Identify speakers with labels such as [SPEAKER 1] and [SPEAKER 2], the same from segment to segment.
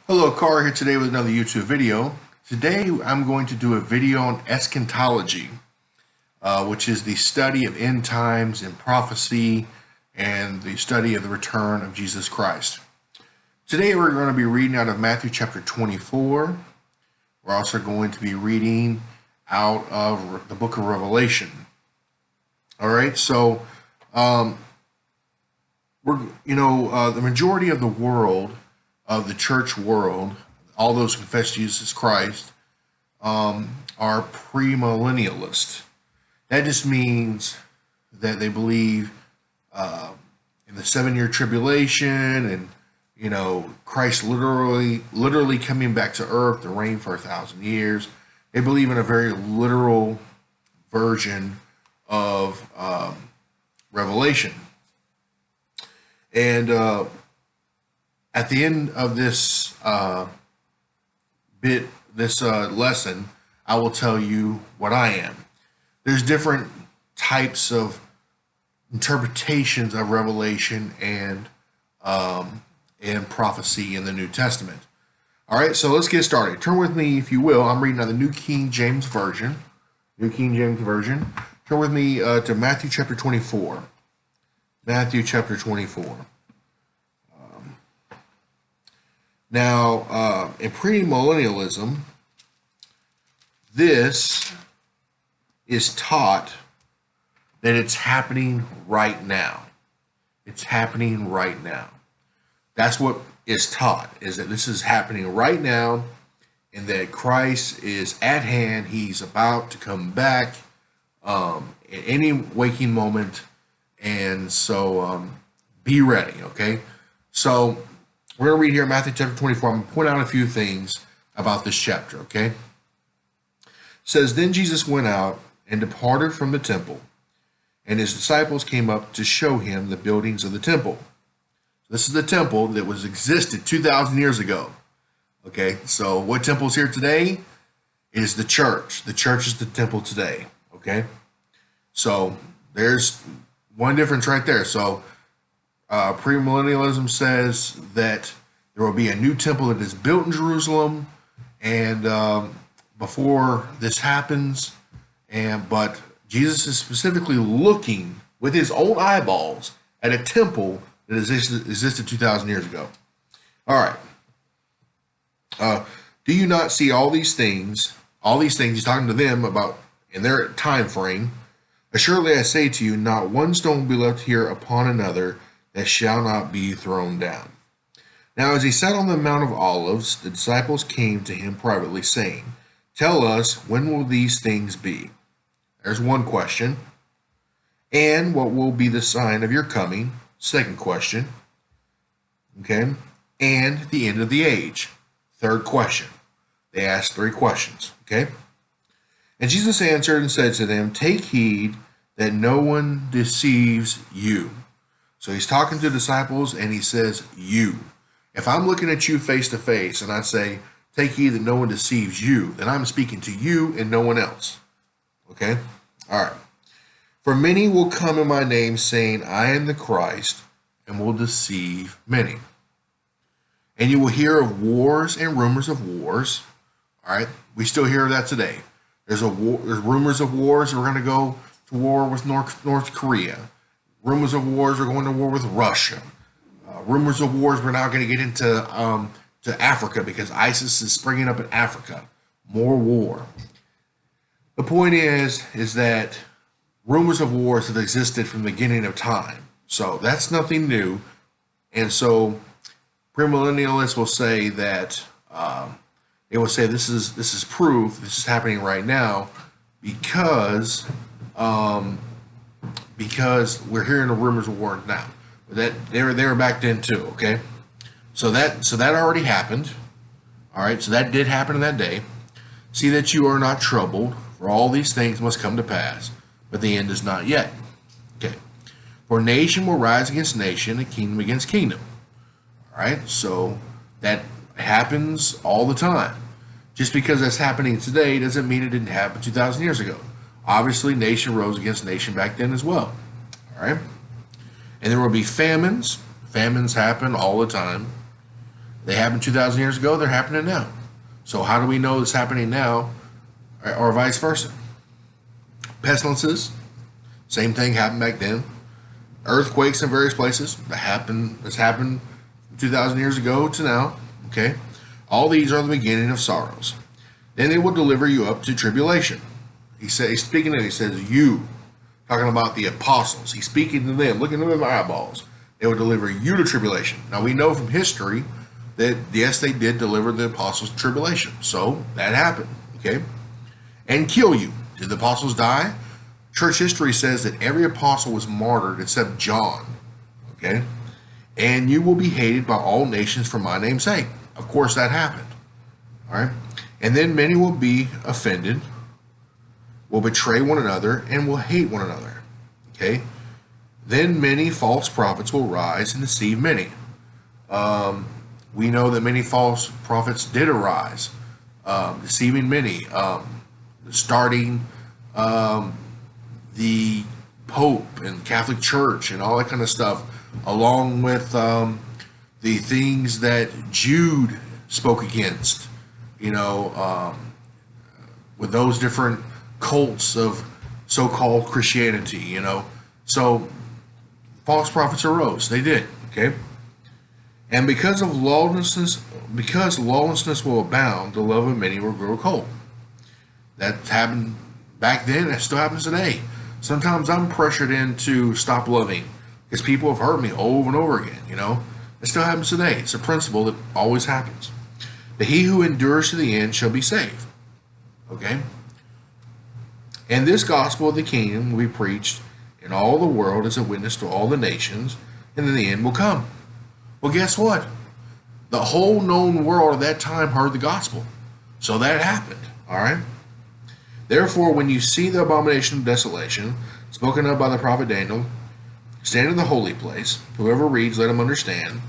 [SPEAKER 1] Hello, Carr here today with another YouTube video. Today I'm going to do a video on eschatology, which is the study of end times and prophecy and the study of the return of Jesus Christ. Today we're going to be reading out of Matthew chapter 24. We're also going to be reading out of the book of Revelation. All right, so the majority of the world, of the church world, all those who confess Jesus Christ, are premillennialist. That just means that they believe in the 7-year tribulation and Christ literally coming back to earth to reign for 1,000 years. They believe in a very literal version of Revelation. And at the end of this lesson, I will tell you what I am. There's different types of interpretations of Revelation and prophecy in the New Testament. All right, so let's get started. Turn with me, if you will. I'm reading out the New King James Version. New King James Version. Turn with me to Matthew chapter 24. Matthew chapter 24. Now, in premillennialism, this is taught that it's happening right now. It's happening right now. That's what is taught, is that this is happening right now and that Christ is at hand. He's about to come back at any waking moment. And so be ready, okay? So we're going to read here Matthew chapter 24. I'm going to point out a few things about this chapter, okay? It says, Then Jesus went out and departed from the temple, and his disciples came up to show him the buildings of the temple. This is the temple that existed 2,000 years ago, okay? So what temple is here today? It is the church. The church is the temple today, okay? So there's one difference right there. So premillennialism says that there will be a new temple that is built in Jerusalem, and before this happens, but Jesus is specifically looking with his own eyeballs at a temple that existed 2,000 years ago. All right. Do you not see all these things? All these things he's talking to them about in their time frame. Assuredly, I say to you, not one stone will be left here upon another that shall not be thrown down. Now, as he sat on the Mount of Olives, the disciples came to him privately, saying, Tell us, when will these things be? There's one question. And what will be the sign of your coming? Second question. Okay. And the end of the age. Third question. They asked 3 questions. Okay. And Jesus answered and said to them, Take heed that no one deceives you. So he's talking to disciples and he says, you. If I'm looking at you face to face and I say, take heed that no one deceives you, then I'm speaking to you and no one else. Okay? All right. For many will come in my name saying, I am the Christ, and will deceive many. And you will hear of wars and rumors of wars. All right? We still hear that today. There's rumors of wars. We're going to go to war with North Korea. Rumors of wars, we're going to war with Russia. Rumors of wars, we're now going to get into to Africa because ISIS is springing up in Africa. More war. The point is that rumors of wars have existed from the beginning of time. So that's nothing new. And so premillennialists will say that they will say this is proof, this is happening right now because we're hearing the rumors of war now. That they were back then too, okay? So that already happened. All right, so that did happen in that day. See that you are not troubled, for all these things must come to pass, but the end is not yet. Okay. For nation will rise against nation, and kingdom against kingdom. All right, so that happens all the time. Just because that's happening today doesn't mean it didn't happen 2,000 years ago. Obviously, nation rose against nation back then as well. All right? And there will be famines. Famines happen all the time. They happened 2,000 years ago, they're happening now. So how do we know it's happening now, or vice versa? Pestilences, same thing happened back then. Earthquakes in various places, that's happened 2,000 years ago to now. Okay? All these are the beginning of sorrows. Then they will deliver you up to tribulation. He's speaking to, he says, you, talking about the apostles. He's speaking to them, looking into their eyeballs. They will deliver you to tribulation. Now we know from history that yes, they did deliver the apostles to tribulation. So that happened. Okay? And kill you. Did the apostles die? Church history says that every apostle was martyred except John. Okay? And you will be hated by all nations for my name's sake. Of course that happened. All right? And then many will be offended, will betray one another, and will hate one another. Okay? Then many false prophets will rise and deceive many. We know that many false prophets did arise, deceiving many, starting the Pope and Catholic Church and all that kind of stuff, along with the things that Jude spoke against, with those different cults of so-called Christianity, So false prophets arose. They did, okay? And because lawlessness will abound, the love of many will grow cold. That happened back then. That still happens today. Sometimes I'm pressured into stop loving because people have hurt me over and over again, It still happens today. It's a principle that always happens. That he who endures to the end shall be saved. Okay? And this gospel of the kingdom will be preached in all the world as a witness to all the nations, and then the end will come. Well, guess what? The whole known world at that time heard the gospel. So that happened. All right? Therefore, when you see the abomination of desolation, spoken of by the prophet Daniel, stand in the holy place, whoever reads, let him understand.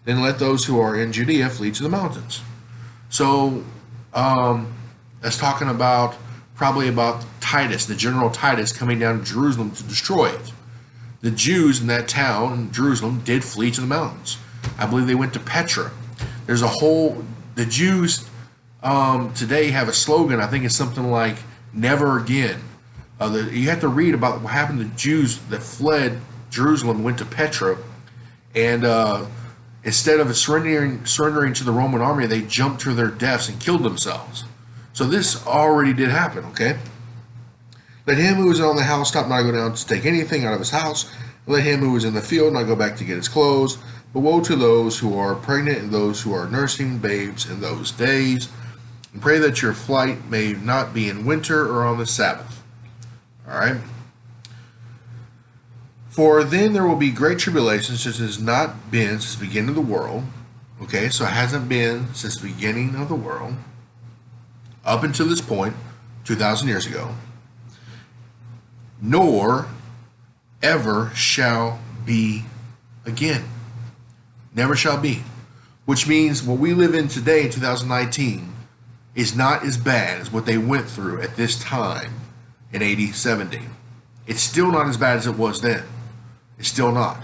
[SPEAKER 1] Then let those who are in Judea flee to the mountains. So, that's talking about, probably about Titus, the general Titus, coming down to Jerusalem to destroy it. The Jews in that town, in Jerusalem, did flee to the mountains. I believe they went to Petra. The Jews today have a slogan, I think it's something like, never again. You have to read about what happened to Jews that fled Jerusalem, went to Petra, and instead of surrendering to the Roman army, they jumped to their deaths and killed themselves. So this already did happen, okay? Let him who is on the housetop not go down to take anything out of his house. Let him who is in the field not go back to get his clothes. But woe to those who are pregnant and those who are nursing babes in those days. And pray that your flight may not be in winter or on the Sabbath. All right? For then there will be great tribulation, such as has not been since the beginning of the world. Okay, so it hasn't been since the beginning of the world. Up until this point, 2,000 years ago. Nor ever shall be again. Never shall be. Which means what we live in today in 2019 is not as bad as what they went through at this time in AD 70. It's still not as bad as it was then. It's still not.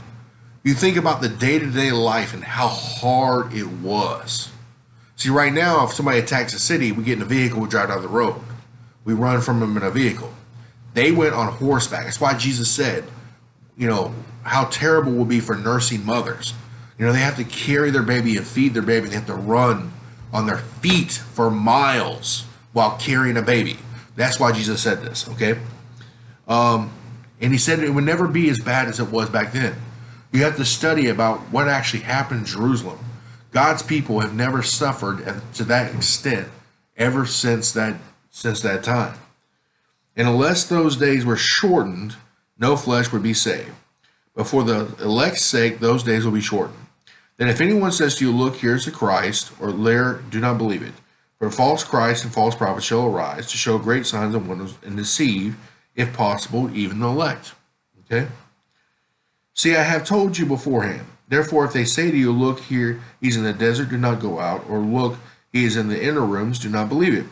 [SPEAKER 1] You think about the day-to-day life and how hard it was. See, right now, if somebody attacks a city, we get in a vehicle, we drive down the road. We run from them in a vehicle. They went on horseback. That's why Jesus said, how terrible it will be for nursing mothers. They have to carry their baby and feed their baby. They have to run on their feet for miles while carrying a baby. That's why Jesus said this, okay? And he said it would never be as bad as it was back then. You have to study about what actually happened in Jerusalem. God's people have never suffered to that extent ever since that time. And unless those days were shortened, no flesh would be saved. But for the elect's sake, those days will be shortened. Then if anyone says to you, look, here is the Christ, or there, do not believe it. For false Christ and false prophets shall arise to show great signs and wonders and deceive, if possible, even the elect. Okay? See, I have told you beforehand. Therefore, if they say to you, look, here, he's in the desert, do not go out. Or look, he is in the inner rooms, do not believe it.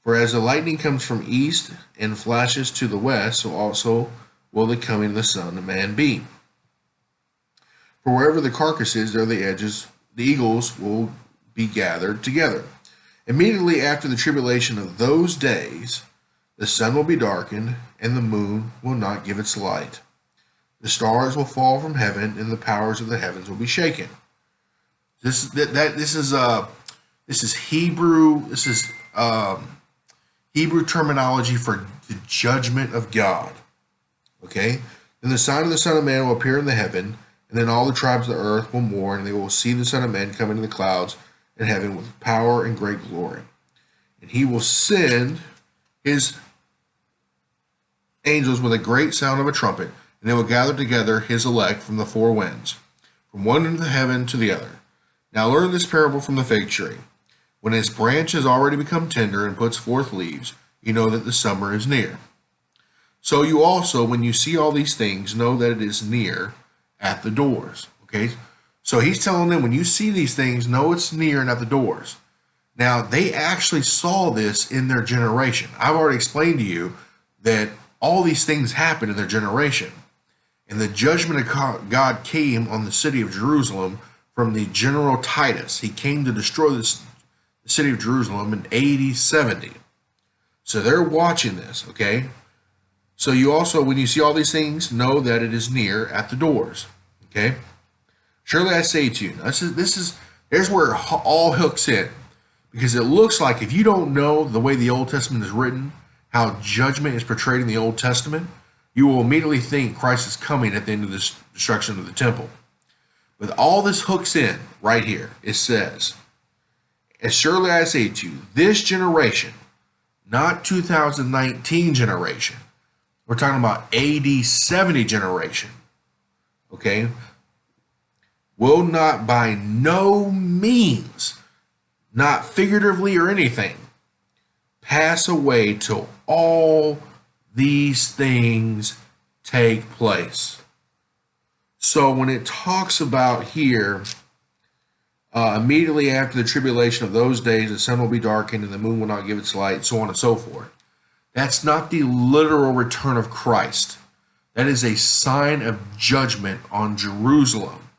[SPEAKER 1] For as the lightning comes from east and flashes to the west, so also will the coming of the Son of Man be. For wherever the carcass is, there the edges, the eagles will be gathered together. Immediately after the tribulation of those days, the sun will be darkened, and the moon will not give its light. The stars will fall from heaven, and the powers of the heavens will be shaken. This is Hebrew. This is Hebrew terminology for the judgment of God. Okay? Then the sign of the Son of Man will appear in the heaven, and then all the tribes of the earth will mourn, and they will see the Son of Man come into the clouds in heaven with power and great glory. And he will send his angels with a great sound of a trumpet, and they will gather together his elect from the four winds, from one end of the heaven to the other. Now learn this parable from the fig tree. When its branch has already become tender and puts forth leaves, you know that the summer is near. So you also, when you see all these things, know that it is near at the doors. Okay? So he's telling them, when you see these things, know it's near and at the doors. Now, they actually saw this in their generation. I've already explained to you that all these things happened in their generation. And the judgment of God came on the city of Jerusalem from the general Titus. He came to destroy the city of Jerusalem in AD 70. So they're watching this, okay? So you also, when you see all these things, know that it is near at the doors, okay? Surely I say to you, here's where it all hooks in. Because it looks like, if you don't know the way the Old Testament is written, how judgment is portrayed in the Old Testament, you will immediately think Christ is coming at the end of this destruction of the temple. But all this hooks in right here. It says, as surely I say to you, this generation, not 2019 generation, we're talking about AD 70 generation, okay, will not by no means, not figuratively or anything, pass away till all these things take place. So when it talks about here, immediately after the tribulation of those days, the sun will be darkened and the moon will not give its light, so on and so forth. That's not the literal return of Christ. That is a sign of judgment on Jerusalem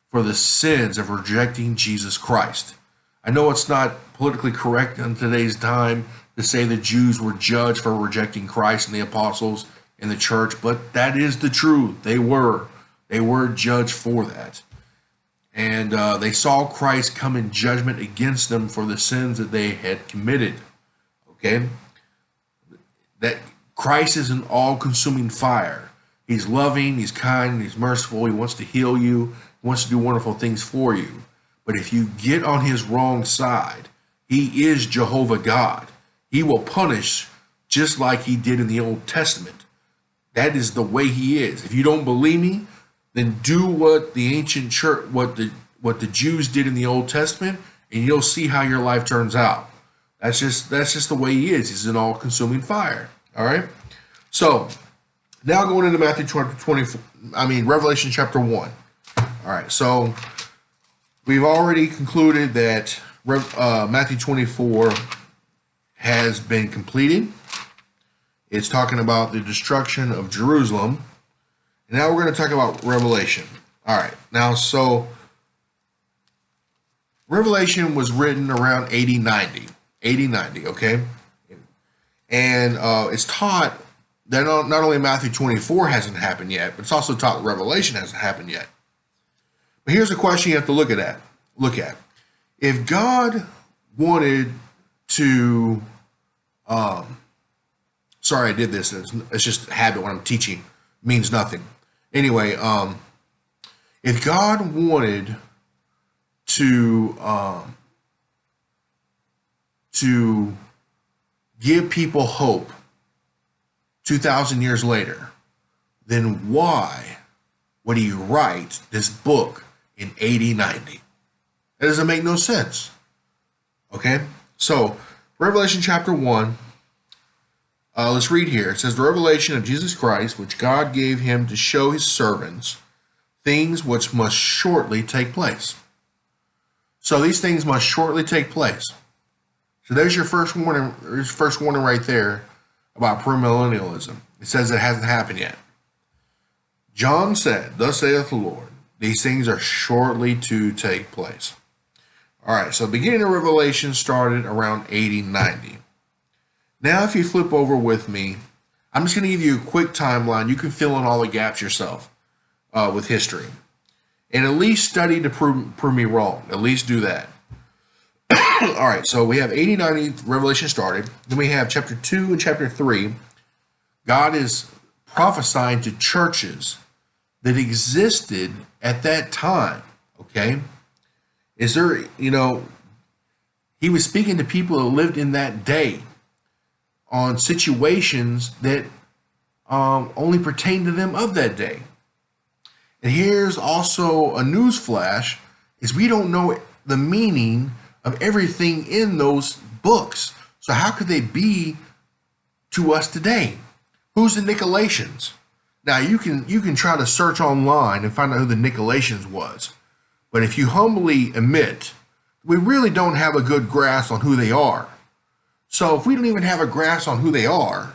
[SPEAKER 1] for the sins of rejecting Jesus Christ. I know it's not politically correct in today's time to say the Jews were judged for rejecting Christ and the apostles in the church, but that is the truth. They were judged for that. And they saw Christ come in judgment against them for the sins that they had committed. Okay? That Christ is an all-consuming fire. He's loving, he's kind, he's merciful, he wants to heal you, he wants to do wonderful things for you. But if you get on his wrong side, he is Jehovah God. He will punish just like he did in the Old Testament. That is the way he is. If you don't believe me, then do what the ancient church, what the Jews did in the Old Testament, and you'll see how your life turns out. That's just the way he is. He's an all-consuming fire. All right. So now going into Revelation chapter 1. All right. So we've already concluded that Matthew 24 has been completed. It's talking about the destruction of Jerusalem. And now we're going to talk about Revelation. All right. Now, so Revelation was written around 80-90. 80-90, okay? And it's taught that not only Matthew 24 hasn't happened yet, but it's also taught that Revelation hasn't happened yet. But here's a question you have to look at. If God wanted to, sorry I did this, it's just a habit when I'm teaching, it means nothing. Anyway, if God wanted to give people hope 2,000 years later, then why would he write this book in 80-90? That doesn't make no sense. Okay? So, Revelation chapter 1, let's read here. It says, the revelation of Jesus Christ, which God gave him to show his servants things which must shortly take place. So these things must shortly take place. So there's your first warning. There's first warning right there about premillennialism. It says it hasn't happened yet. John said, thus saith the Lord, these things are shortly to take place. All right, so beginning of Revelation started around 80-90. Now, if you flip over with me, I'm just going to give you a quick timeline. You can fill in all the gaps yourself with history. And at least study to prove me wrong. At least do that. All right, so we have 80-90, Revelation started. Then we have chapter 2 and chapter 3. God is prophesying to churches that existed at that time, okay? Is there, he was speaking to people that lived in that day on situations that only pertain to them of that day. And here's also a news flash, is we don't know the meaning of everything in those books. So how could they be to us today? Who's the Nicolaitans? Now you can try to search online and find out who the Nicolaitans was. But if you humbly admit, we really don't have a good grasp on who they are. So if we don't even have a grasp on who they are,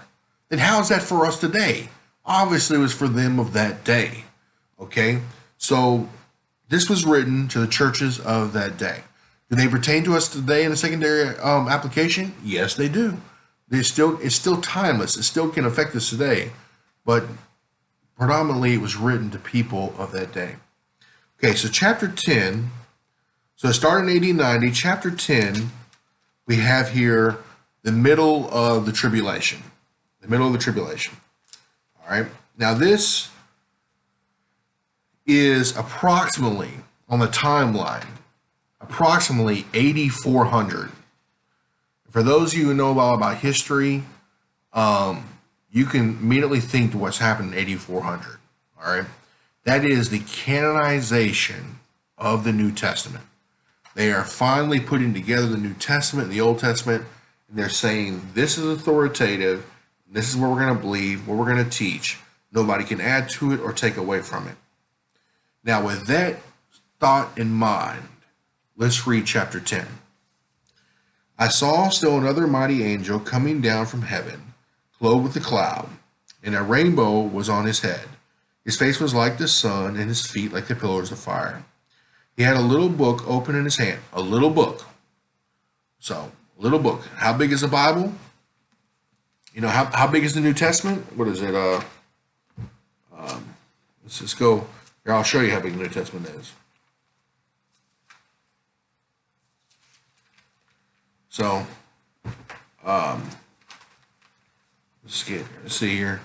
[SPEAKER 1] then how's that for us today? Obviously it was for them of that day. Okay? So this was written to the churches of that day. Do they pertain to us today in a secondary application? Yes, they do. It's still timeless. It still can affect us today. But predominantly it was written to people of that day. Okay, so chapter 10. So it started in 80-90. Chapter 10, we have here the middle of the tribulation. The middle of the tribulation. All right. Now this is approximately, on the timeline, approximately 8,400. For those of you who know about history, you can immediately think to what's happened in 8,400. All right. That is the canonization of the New Testament. They are finally putting together the New Testament and the Old Testament, and they're saying this is authoritative, this is what we're going to believe, what we're going to teach. Nobody can add to it or take away from it. Now, with that thought in mind, let's read chapter 10. I saw still another mighty angel coming down from heaven, clothed with a cloud, and a rainbow was on his head. His face was like the sun, and his feet like the pillars of fire. He had a little book open in his hand. A little book. So, a little book. How big is the Bible? How big is the New Testament? What is it? Let's just go. Here, I'll show you how big the New Testament is. So, let's see here.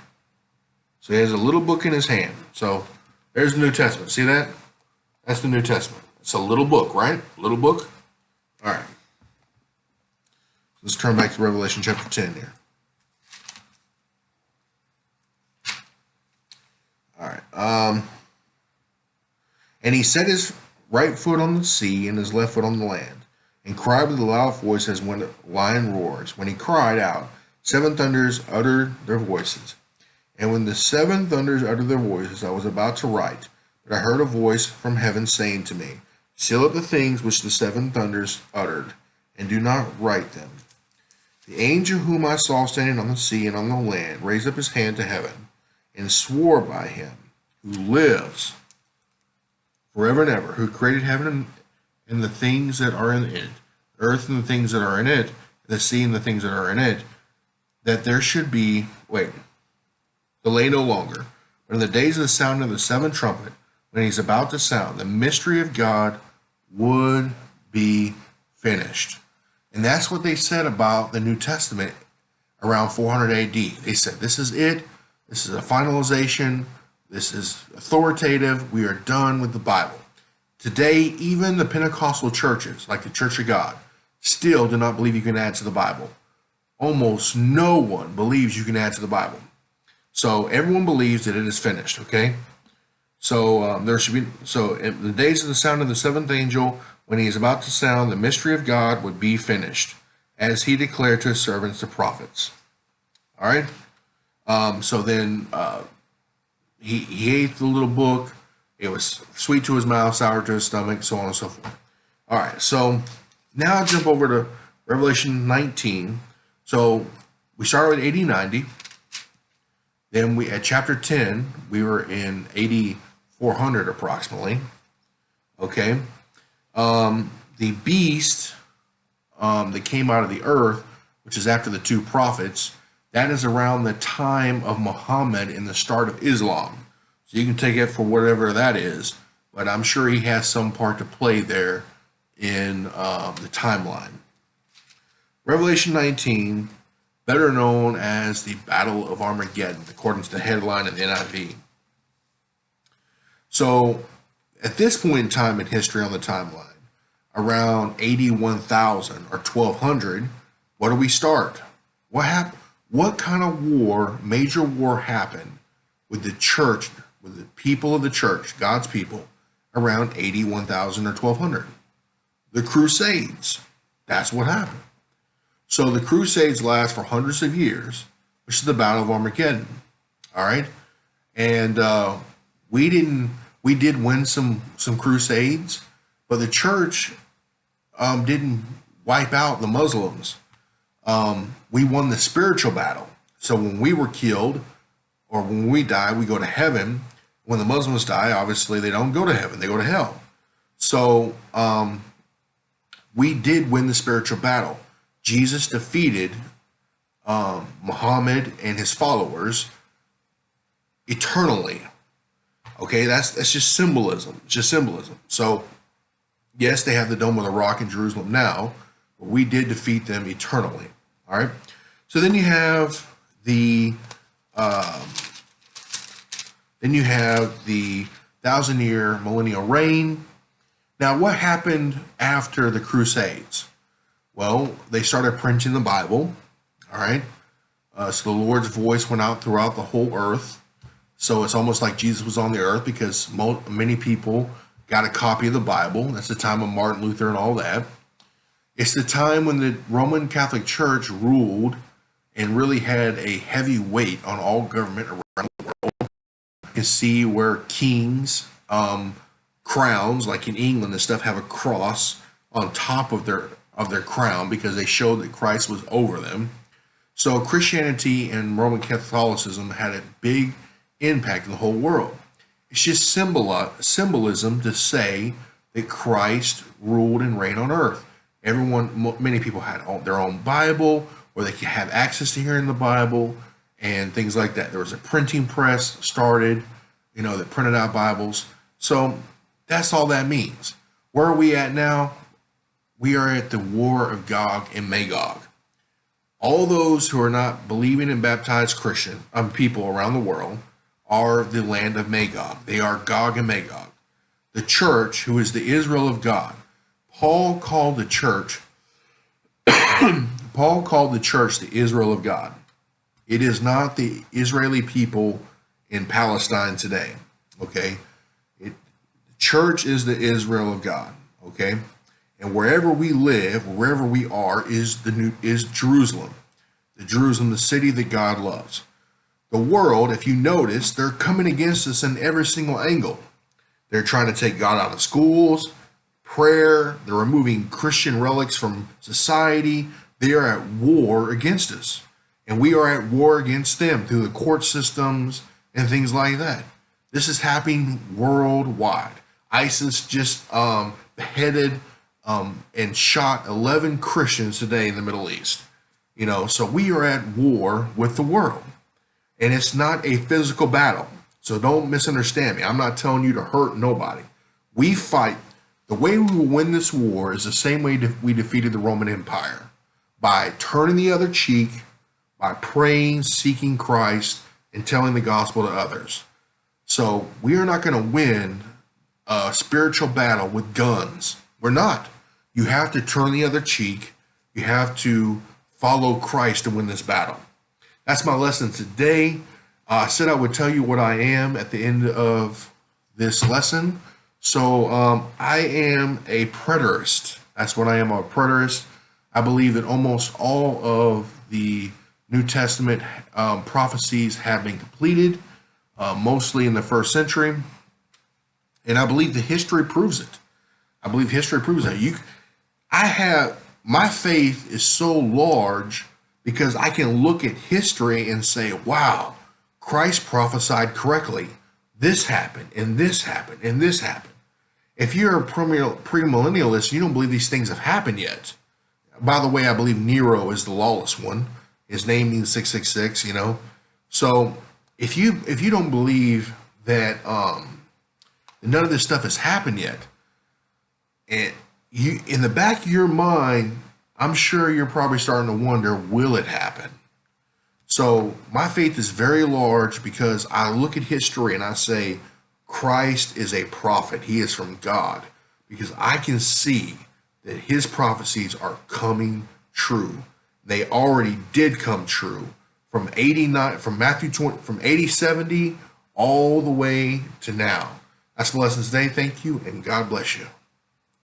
[SPEAKER 1] So he has a little book in his hand. So there's the New Testament. See that? That's the New Testament. It's a little book, right? Little book. All right. Let's turn back to Revelation chapter 10 here. All right. And he set his right foot on the sea and his left foot on the land, and cried with a loud voice as when a lion roars. When he cried out, 7 thunders uttered their voices. And when the 7 thunders uttered their voices, I was about to write, but I heard a voice from heaven saying to me, seal up the things which the 7 thunders uttered, and do not write them. The angel whom I saw standing on the sea and on the land raised up his hand to heaven, and swore by him who lives forever and ever, who created heaven and the things that are in it, earth and the things that are in it, the sea and the things that are in it, that there should be, delay no longer. But in the days of the sound of the 7th trumpet, when he's about to sound, the mystery of God would be finished. And that's what they said about the New Testament around 400 AD. They said, this is it. This is a finalization. This is authoritative. We are done with the Bible. Today, even the Pentecostal churches, like the Church of God, still do not believe you can add to the Bible. Almost no one believes you can add to the Bible. So everyone believes that it is finished, okay? So in the days of the sound of the 7th angel, when he is about to sound, the mystery of God would be finished, as he declared to his servants, the prophets. All right? So then he ate the little book. It was sweet to his mouth, sour to his stomach, so on and so forth. All right, so now I'll jump over to Revelation 19. So we started with 80-90. Then at chapter 10, we were in 8,400 approximately. Okay. The the beast that came out of the earth, which is after the two prophets, that is around the time of Muhammad and the start of Islam. So you can take it for whatever that is, but I'm sure he has some part to play there in the timeline. Revelation 19, better known as the Battle of Armageddon, according to the headline in the NIV. So, at this point in time in history on the timeline, around 81,000 or 1200, what do we start? What happened? What kind of war, major war, happened with the church, with the people of the church, God's people, around 81,000 or 1200? The Crusades. That's what happened. So the Crusades last for hundreds of years, which is the Battle of Armageddon. All right, and we did win some Crusades, but the church didn't wipe out the Muslims. We won the spiritual battle. So when we were killed, or when we die, we go to heaven. When the Muslims die, obviously they don't go to heaven; they go to hell. So we did win the spiritual battle. Jesus defeated Muhammad and his followers eternally. Okay, that's just symbolism. Just symbolism. So, yes, they have the Dome of the Rock in Jerusalem now, but we did defeat them eternally. All right. So then you have the 1,000-year millennial reign. Now, what happened after the Crusades? Well, they started printing the Bible. All right. So the Lord's voice went out throughout the whole earth. So it's almost like Jesus was on the earth, because many people got a copy of the Bible. That's the time of Martin Luther and all that. It's the time when the Roman Catholic Church ruled and really had a heavy weight on all government around the world. You can see where kings, crowns, like in England and stuff, have a cross on top of their crown because they showed that Christ was over them. So Christianity and Roman Catholicism had a big impact in the whole world. It's just symbolism to say that Christ ruled and reigned on earth. Many people had their own Bible, or they could have access to hearing the Bible and things like that. There was a printing press started, that printed out Bibles. So that's all that means. Where are we at now? We are at the war of Gog and Magog. All those who are not believing and baptized Christian people around the world are the land of Magog. They are Gog and Magog. The church, who is the Israel of God. Paul called the church the Israel of God. It is not the Israeli people in Palestine today. Okay? The church is the Israel of God. Okay? And wherever we live, wherever we are, is Jerusalem. The Jerusalem, the city that God loves. The world, if you notice, they're coming against us in every single angle. They're trying to take God out of schools, prayer. They're removing Christian relics from society. They are at war against us. And we are at war against them through the court systems and things like that. This is happening worldwide. ISIS just beheaded and shot 11 Christians today in the Middle East. So we are at war with the world. And it's not a physical battle. So don't misunderstand me. I'm not telling you to hurt nobody. We fight. The way we will win this war is the same way we defeated the Roman Empire. By turning the other cheek, by praying, seeking Christ, and telling the gospel to others. So we are not going to win a spiritual battle with guns. We're not. You have to turn the other cheek. You have to follow Christ to win this battle. That's my lesson today. I said I would tell you what I am at the end of this lesson. So I am a preterist. That's what I am, a preterist. I believe that almost all of the New Testament prophecies have been completed, mostly in the first century. And I believe the history proves it. I believe history proves that. My faith is so large because I can look at history and say, wow, Christ prophesied correctly. This happened, and this happened, and this happened. If you're a premillennialist, you don't believe these things have happened yet. By the way, I believe Nero is the lawless one. His name means 666, you know. So if you don't believe that none of this stuff has happened yet, and you in the back of your mind, I'm sure you're probably starting to wonder, will it happen? So my faith is very large because I look at history and I say, Christ is a prophet. He is from God, because I can see that his prophecies are coming true. They already did come true from 89, from Matthew 20, from 80, 70, all the way to now. That's my lesson today. Thank you, and God bless you.